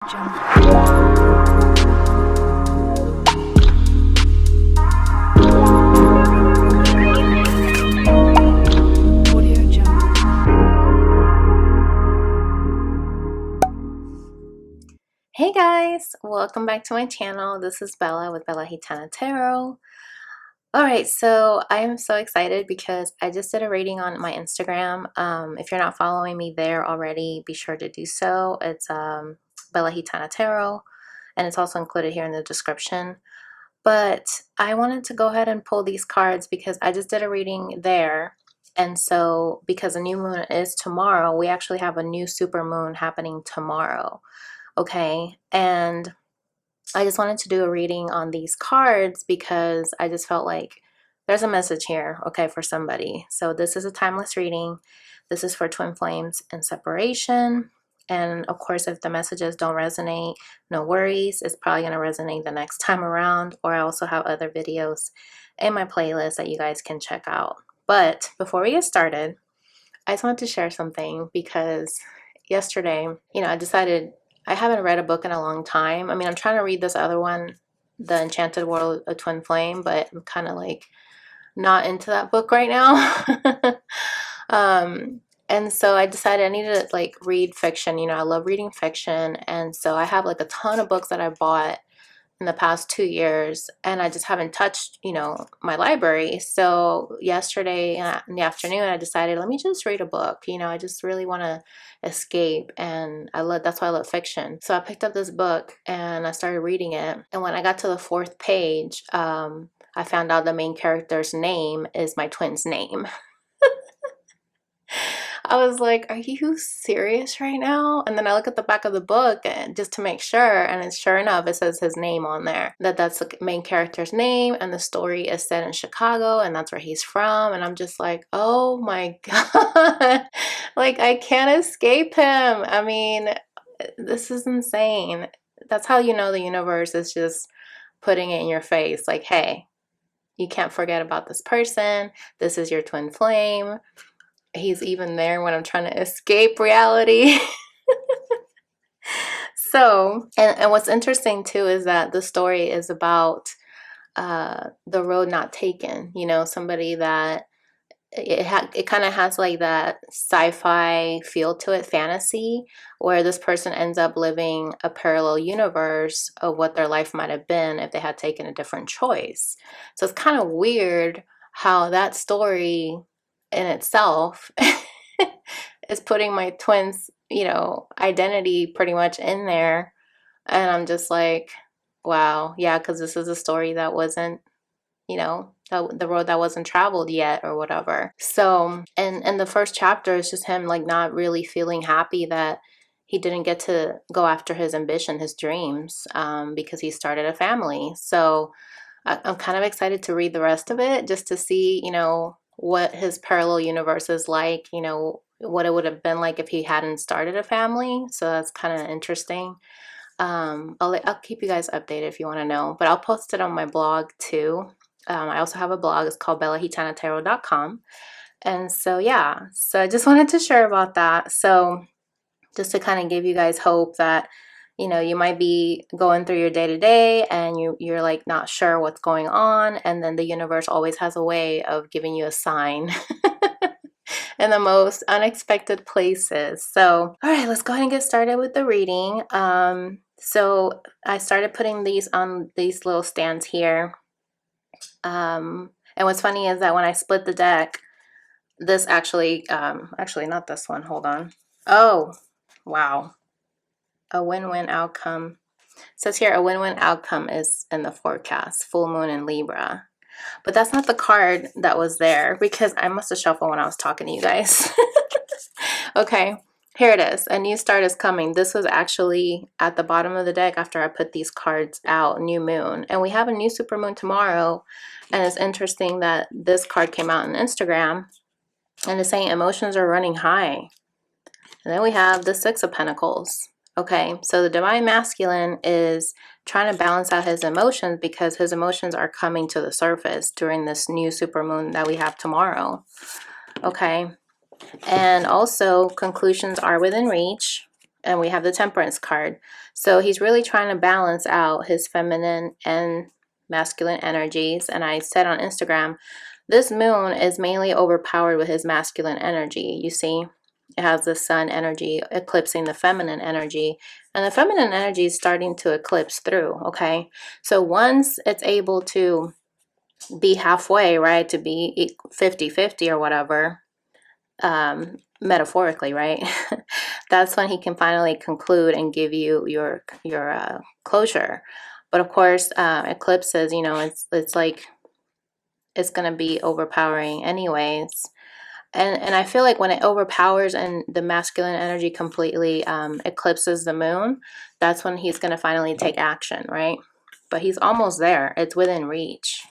Hey guys, welcome back to my channel. This is Bella with Bella Gitana Tarot. Alright, so I am so excited because I just did a reading on my Instagram. If you're not following me there already, be sure to do so. It's Bella Gitana Tarot, and it's also included here in the description. But I wanted to go ahead and pull these cards because I just did a reading there. And so because the new moon is tomorrow, we actually have a new supermoon happening tomorrow. Okay, and I just wanted to do a reading on these cards because I just felt like there's a message here, okay, for somebody. So this is a timeless reading. This is for twin flames and separation. And of course, if the messages don't resonate, no worries. It's probably going to resonate the next time around. Or I also have other videos in my playlist that you guys can check out. But before we get started, I just wanted to share something because yesterday, I decided I haven't read a book in a long time. I mean, I'm trying to read this other one, The Enchanted World of Twin Flame, but I'm kind of like not into that book right now. And so I decided I needed to like read fiction. I love reading fiction. And so I have like a ton of books that I bought in the past 2 years, and I just haven't touched, my library. So yesterday in the afternoon, I decided, let me just read a book. I just really want to escape, and that's why I love fiction. So I picked up this book and I started reading it. And when I got to the 4th page, I found out the main character's name is my twin's name. I was like, are you serious right now? And then I look at the back of the book just to make sure, and it's sure enough, it says his name on there. That's the main character's name, and the story is set in Chicago, and that's where he's from. And I'm just like, oh my God. Like, I can't escape him. I mean, this is insane. That's how you know the universe is just putting it in your face. Like, hey, you can't forget about this person. This is your twin flame. He's even there when I'm trying to escape reality. So, and what's interesting too is that the story is about the road not taken. Somebody that it kind of has like that sci-fi feel to it, fantasy, where this person ends up living a parallel universe of what their life might have been if they had taken a different choice. So it's kind of weird how that story in itself is putting my twins, identity pretty much in there. And I'm just like, wow, yeah, because this is a story that wasn't, the road that wasn't traveled yet or whatever. So, and the first chapter is just him like not really feeling happy that he didn't get to go after his ambition, his dreams, because he started a family. So I'm kind of excited to read the rest of it just to see, what his parallel universe is like, what it would have been like if he hadn't started a family. So that's kind of interesting. I'll keep you guys updated if you want to know, but I'll post it on my blog too. I also have a blog. It's called bellagitanataro.com. And so, yeah, so I just wanted to share about that. So just to kind of give you guys hope that, you might be going through your day-to-day and you're like not sure what's going on, and then the universe always has a way of giving you a sign in the most unexpected places. So all right, let's go ahead and get started with the reading. So I started putting these on these little stands here, and what's funny is that when I split the deck, this actually not this one, hold on. Oh wow, a win-win outcome. It says here a win-win outcome is in the forecast, full moon in Libra. But that's not the card that was there because I must have shuffled when I was talking to you guys. Okay, here it is. A new start is coming. This was actually at the bottom of the deck after I put these cards out, new moon. And we have a new supermoon tomorrow. And it's interesting that this card came out on Instagram and it's saying emotions are running high. And then we have the 6 of Pentacles. Okay, so the divine masculine is trying to balance out his emotions because his emotions are coming to the surface during this new supermoon that we have tomorrow. Okay, and also conclusions are within reach. And we have the Temperance card. So he's really trying to balance out his feminine and masculine energies. And I said on Instagram, this moon is mainly overpowered with his masculine energy. You see, it has the sun energy eclipsing the feminine energy. And the feminine energy is starting to eclipse through, okay? So once it's able to be halfway, right, to be 50-50 or whatever, metaphorically, right? That's when he can finally conclude and give you your closure. But of course, eclipses, you know, it's like it's going to be overpowering anyways. And I feel like when it overpowers and the masculine energy completely eclipses the moon, that's when he's going to finally take action, right? But he's almost there. It's within reach.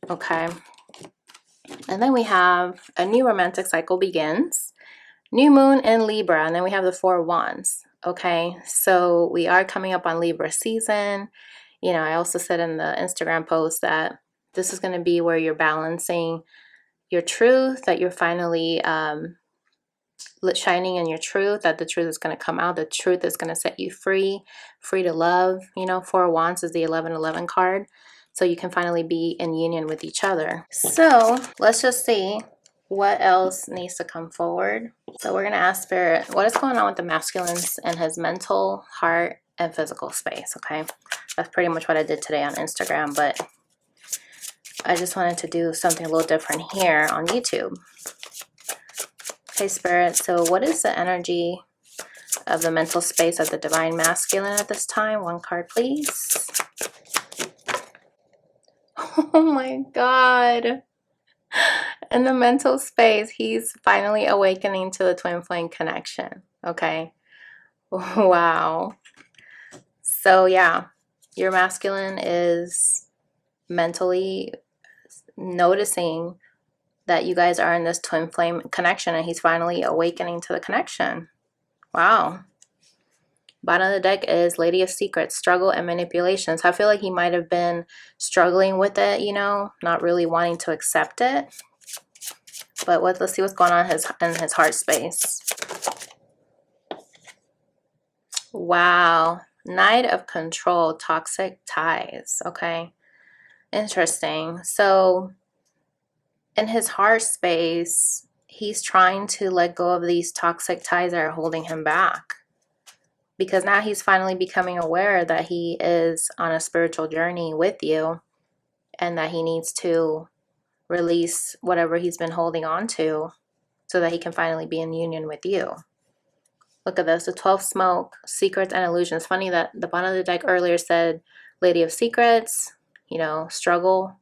Okay. And then we have a new romantic cycle begins. New moon in Libra. And then we have the 4 wands. Okay. So we are coming up on Libra season. You know, I also said in the Instagram post that this is going to be where you're balancing your truth, that you're finally shining in your truth, that the truth is going to come out. The truth is going to set you free, free to love. You know, 4 wands is the 1111 card. So you can finally be in union with each other. So let's just see what else needs to come forward. So we're going to ask Spirit, what is going on with the masculines in his mental, heart, and physical space, okay? That's pretty much what I did today on Instagram, but I just wanted to do something a little different here on YouTube. Okay, Spirit, so what is the energy of the mental space of the divine masculine at this time? 1 card, please. Oh my God. In the mental space, he's finally awakening to the twin flame connection. Okay. Wow. So yeah, your masculine is mentally noticing that you guys are in this twin flame connection, and he's finally awakening to the connection. Wow. Bottom of the deck is Lady of Secrets, struggle and manipulations. I feel like he might have been struggling with it, you know, not really wanting to accept it. But let's see what's going on in his heart space. Wow. Knight of Control, toxic ties. Okay. Interesting. So in his heart space, he's trying to let go of these toxic ties that are holding him back. Because now he's finally becoming aware that he is on a spiritual journey with you and that he needs to release whatever he's been holding on to so that he can finally be in union with you. Look at this, the 12 smoke, secrets and illusions. Funny that the bottom of the deck earlier said Lady of Secrets, you know, struggling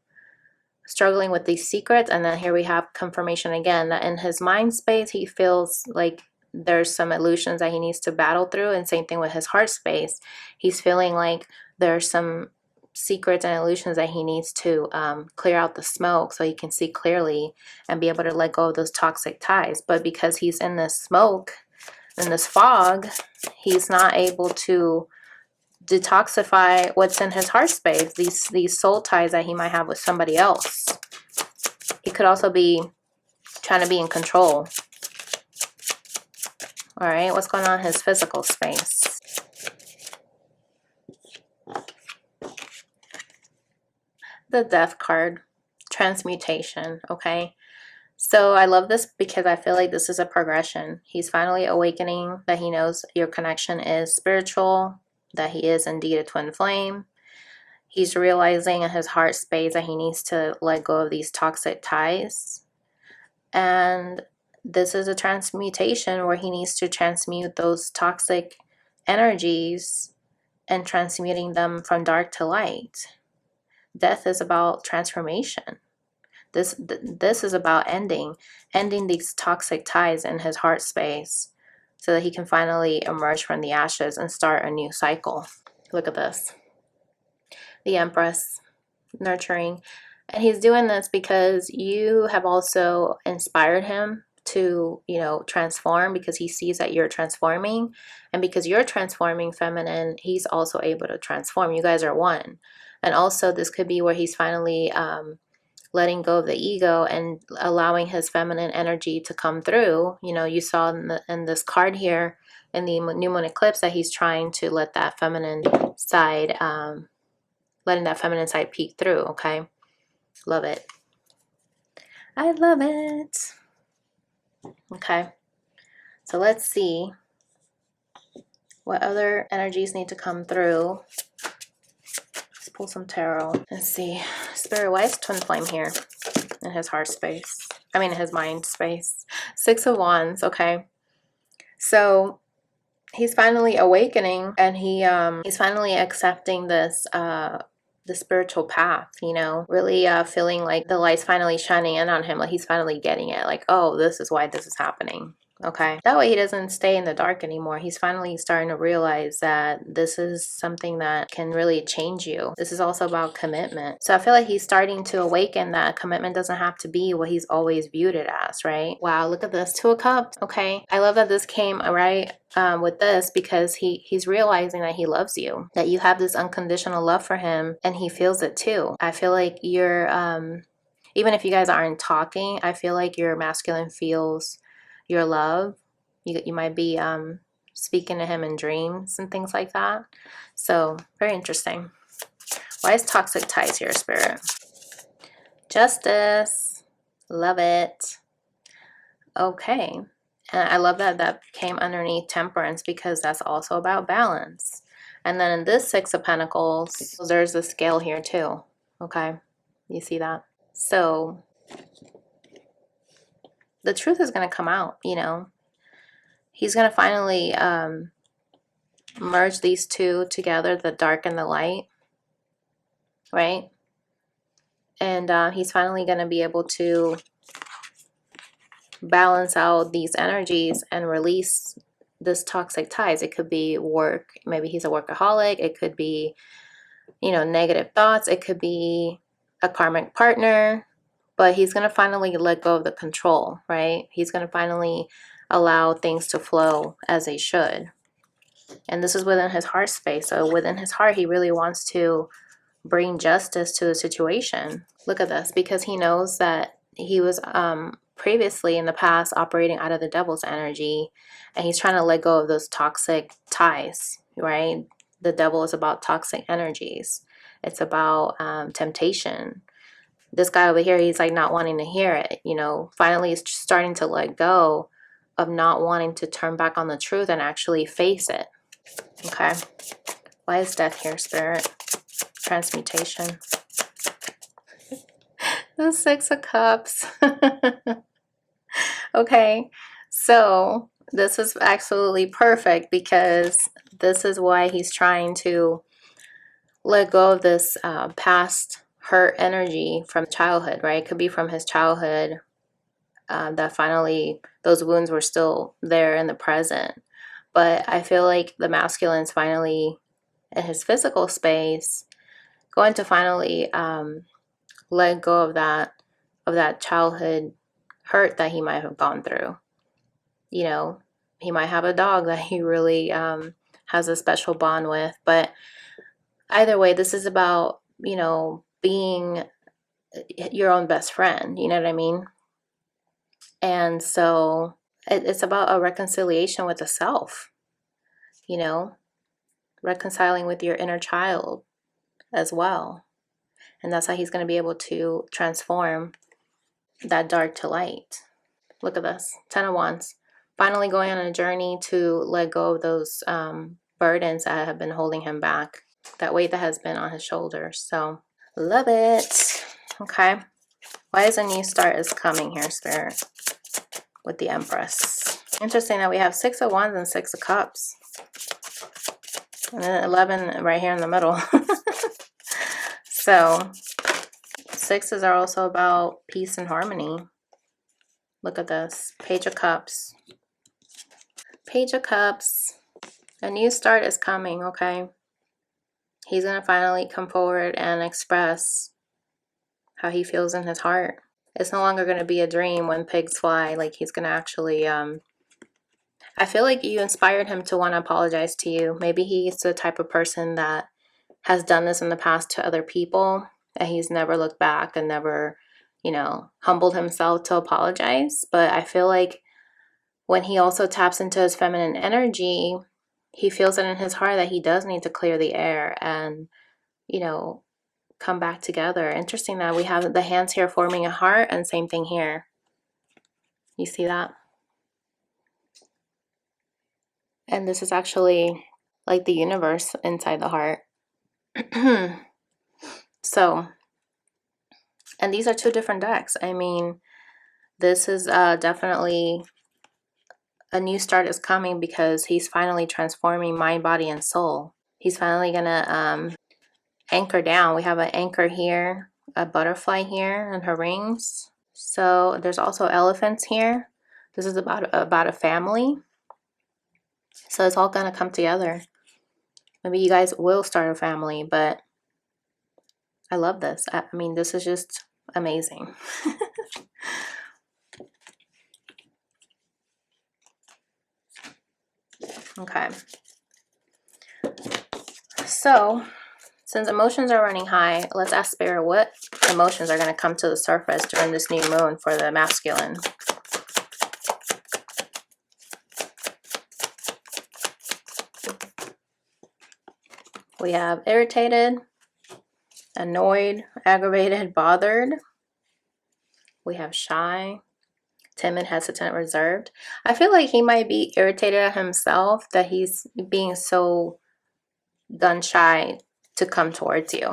with these secrets. And then here we have confirmation again that in his mind space, he feels like there's some illusions that he needs to battle through. And same thing with his heart space. He's feeling like there's some secrets and illusions that he needs to clear out the smoke so he can see clearly and be able to let go of those toxic ties. But because he's in this smoke, in this fog, he's not able to detoxify what's in his heart space, these soul ties that he might have with somebody else. He could also be trying to be in control. All right, what's going on in his physical space? The Death card, transmutation, okay? So I love this because I feel like this is a progression. He's finally awakening that he knows your connection is spiritual, that he is indeed a twin flame. He's realizing in his heart space that he needs to let go of these toxic ties. And this is a transmutation where he needs to transmute those toxic energies and transmuting them from dark to light. Death is about transformation. This is about ending these toxic ties in his heart space so that he can finally emerge from the ashes and start a new cycle. Look at this. The Empress, nurturing. And he's doing this because you have also inspired him to, you know, transform, because he sees that you're transforming. And because you're transforming, feminine, he's also able to transform. You guys are one. And also this could be where he's finally letting go of the ego and allowing his feminine energy to come through. You know, you saw in this card here in the new moon eclipse that he's trying to let that feminine side, letting that feminine side peek through, okay? Love it. I love it. Okay. So let's see what other energies need to come through. Let's pull some tarot. Let's see. Spirit, why is twin flame here in his heart space? I mean, in his mind space. 6 of Wands, okay. So he's finally awakening, and he's finally accepting this the spiritual path, you know, really feeling like the light's finally shining in on him, like he's finally getting it, like, oh, this is why this is happening. Okay, that way he doesn't stay in the dark anymore. He's finally starting to realize that this is something that can really change you. This is also about commitment. So I feel like he's starting to awaken that commitment doesn't have to be what he's always viewed it as, right? Wow, look at this, 2 of Cups. Okay, I love that this came right with this, because he's realizing that he loves you, that you have this unconditional love for him, and he feels it too. I feel like you're even if you guys aren't talking, I feel like your masculine feels your love. You might be speaking to him in dreams and things like that. So very interesting. Why is toxic ties here, Spirit? Justice. Love it. Okay. And I love that that came underneath Temperance, because that's also about balance. And then in this 6 of Pentacles, there's a scale here too. Okay. You see that? So the truth is going to come out, you know. He's going to finally merge these two together, the dark and the light, right? And he's finally going to be able to balance out these energies and release this toxic ties. It could be work. Maybe he's a workaholic. It could be, you know, negative thoughts. It could be a karmic partner. But he's going to finally let go of the control, right? He's going to finally allow things to flow as they should. And this is within his heart space. So within his heart, he really wants to bring justice to the situation. Look at this, because he knows that he was previously in the past operating out of the devil's energy, and he's trying to let go of those toxic ties, right? The devil is about toxic energies. It's about temptation. This guy over here, he's like not wanting to hear it, you know. Finally, he's starting to let go of not wanting to turn back on the truth and actually face it. Okay. Why is death here, Spirit? Transmutation. The 6 of Cups. Okay. So this is absolutely perfect, because this is why he's trying to let go of this past hurt energy from childhood, right? It could be from his childhood, that finally those wounds were still there in the present. But I feel like the masculine's finally in his physical space going to finally let go of that childhood hurt that he might have gone through. You know, he might have a dog that he really has a special bond with. But either way, this is about, you know, being your own best friend. You know what I mean? And so it's about a reconciliation with the self, you know, reconciling with your inner child as well. And that's how he's going to be able to transform that dark to light. Look at this, 10 of Wands. Finally going on a journey to let go of those burdens that have been holding him back, that weight that has been on his shoulders. So love it. Okay. Why is a new start is coming here, Spirit, with the Empress? Interesting that we have 6 of Wands and 6 of Cups. And then 11 right here in the middle. So 6s are also about peace and harmony. Look at this. Page of Cups. Page of Cups. A new start is coming, okay? He's going to finally come forward and express how he feels in his heart. It's no longer going to be a dream when pigs fly. Like, he's going to actually, I feel like you inspired him to want to apologize to you. Maybe he's the type of person that has done this in the past to other people, and he's never looked back and never, you know, humbled himself to apologize. But I feel like when he also taps into his feminine energy, he feels it in his heart that he does need to clear the air and, you know, come back together. Interesting that we have the hands here forming a heart, and same thing here. You see that? And this is actually like the universe inside the heart. So, and these are two different decks. I mean, this is definitely a new start is coming because he's finally transforming mind, body, and soul. He's finally gonna anchor down. We have an anchor here, a butterfly here, and her rings. So there's also elephants here. This is about a family. So it's all gonna come together. Maybe you guys will start a family, but I love this. I mean, this is just amazing. Okay. So, since emotions are running high, let's ask Spirit what emotions are going to come to the surface during this new moon for the masculine. We have irritated, annoyed, aggravated, bothered. We have shy, timid, hesitant, reserved. I feel like he might be irritated at himself that he's being so gun shy to come towards you.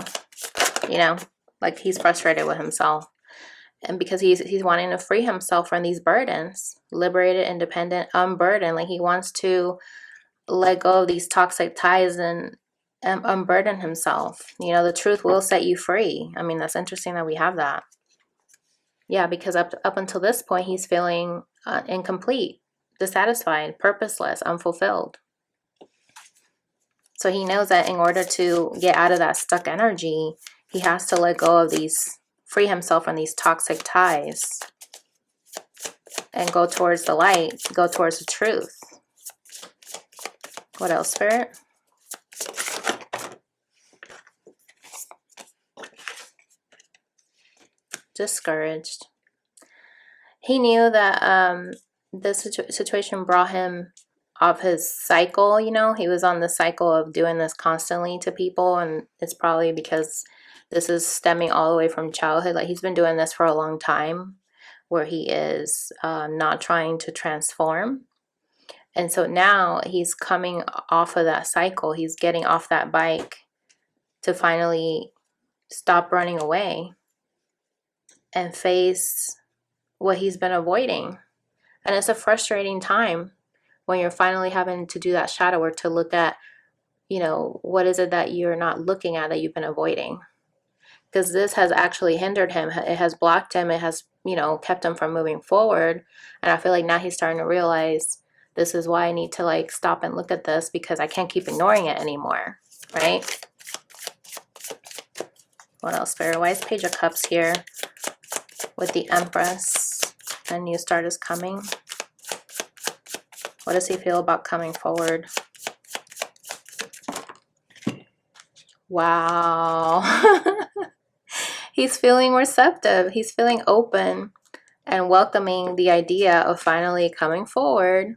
You know, like he's frustrated with himself. And because he's wanting to free himself from these burdens, liberated, independent, unburdened. Like he wants to let go of these toxic ties and unburden himself. You know, the truth will set you free. I mean, that's interesting that we have that. Yeah, because up until this point, he's feeling incomplete, dissatisfied, purposeless, unfulfilled. So he knows that in order to get out of that stuck energy, he has to let go of these, free himself from these toxic ties and go towards the light, go towards the truth. What else, Spirit? Discouraged. He knew that this situation brought him off his cycle. You know, he was on the cycle of doing this constantly to people, and it's probably because this is stemming all the way from childhood. Like he's been doing this for a long time, where he is not trying to transform. And so now he's coming off of that cycle. He's getting off that bike to finally stop running away and face what he's been avoiding. And it's a frustrating time when you're finally having to do that shadow work to look at, you know, what is it that you're not looking at that you've been avoiding? Because this has actually hindered him. It has blocked him. It has, you know, kept him from moving forward. And I feel like now he's starting to realize this is why I need to like stop and look at this, because I can't keep ignoring it anymore, right? What else, Spirit? Why is Page of Cups here with the Empress? A new start is coming. What does he feel about coming forward? Wow. He's feeling receptive. He's feeling open and welcoming the idea of finally coming forward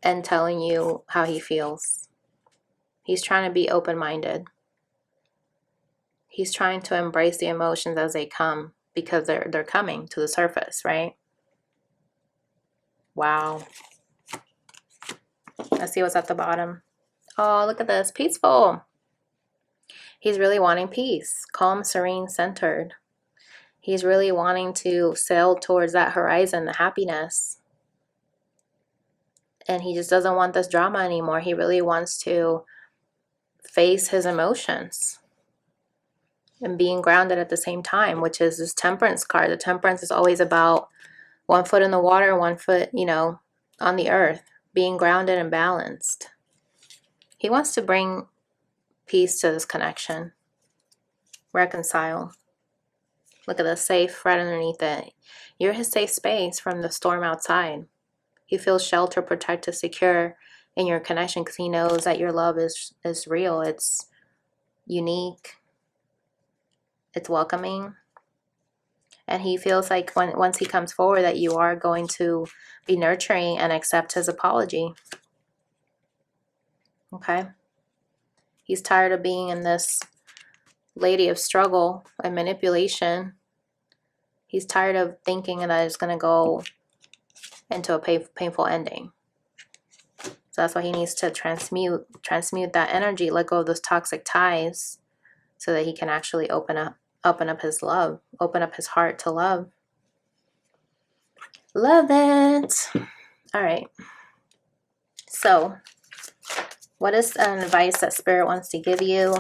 and telling you how he feels. He's trying to be open-minded. He's trying to embrace the emotions as they come, because they're coming to the surface, right? Wow. Let's see what's at the bottom. Oh, look at this. Peaceful. He's really wanting peace. Calm, serene, centered. He's really wanting to sail towards that horizon, the happiness. And he just doesn't want this drama anymore. He really wants to face his emotions and being grounded at the same time, which is this temperance card. The temperance is always about one foot in the water, one foot, you know, on the earth, being grounded and balanced. He wants to bring peace to this connection, reconcile. Look at the safe right underneath it. You're his safe space from the storm outside. He feels sheltered, protected, secure in your connection because he knows that your love is real. It's unique. It's welcoming. And he feels like once he comes forward that you are going to be nurturing and accept his apology. Okay? He's tired of being in this lady of struggle and manipulation. He's tired of thinking that it's going to go into a painful ending. So that's why he needs to transmute that energy, let go of those toxic ties, so that he can actually open up his love, open up his heart to love. Love it. All right. So, what is an advice that Spirit wants to give you?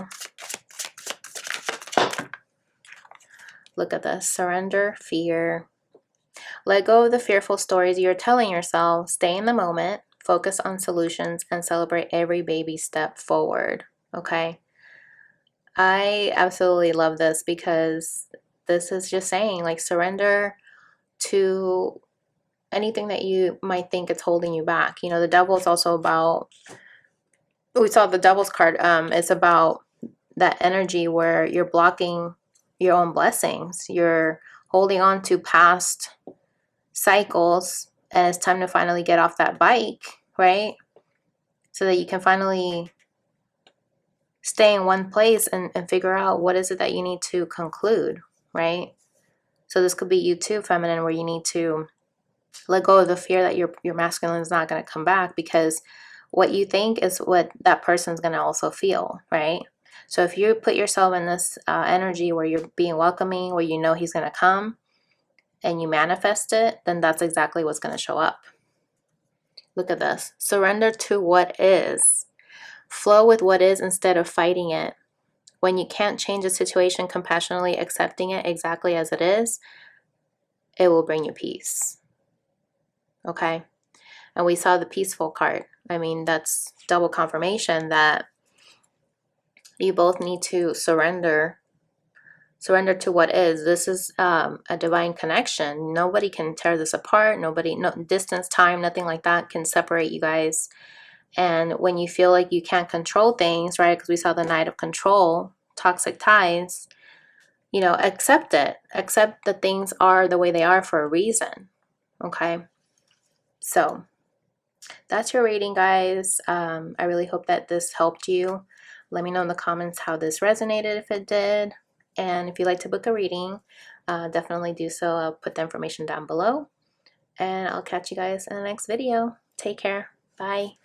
Look at this. Surrender fear. Let go of the fearful stories you're telling yourself. Stay in the moment. Focus on solutions and celebrate every baby step forward. Okay? I absolutely love this, because this is just saying, like, surrender to anything that you might think it's holding you back. You know, the devil is also about, we saw the devil's card, it's about that energy where you're blocking your own blessings. You're holding on to past cycles, and it's time to finally get off that bike, right? So that you can finally stay in one place and figure out what is it that you need to conclude, right? So this could be you too, feminine, where you need to let go of the fear that your masculine is not going to come back, because what you think is what that person's going to also feel, right? So if you put yourself in this energy where you're being welcoming, where you know he's going to come, and you manifest it, then that's exactly what's going to show up. Look at this. Surrender to what is. Flow with what is instead of fighting it. When you can't change a situation, compassionately accepting it exactly as it is, it will bring you peace. Okay? And we saw the peaceful card. I mean, that's double confirmation that you both need to surrender to what is. This is a divine connection. Nobody can tear this apart. No distance, time, nothing like that can separate you guys. And when you feel like you can't control things, right? Because we saw the Knight of Control, toxic ties, you know, accept it. Accept that things are the way they are for a reason. Okay? So that's your reading, guys. I really hope that this helped you. Let me know in the comments how this resonated, if it did. And if you'd like to book a reading, definitely do so. I'll put the information down below. And I'll catch you guys in the next video. Take care. Bye.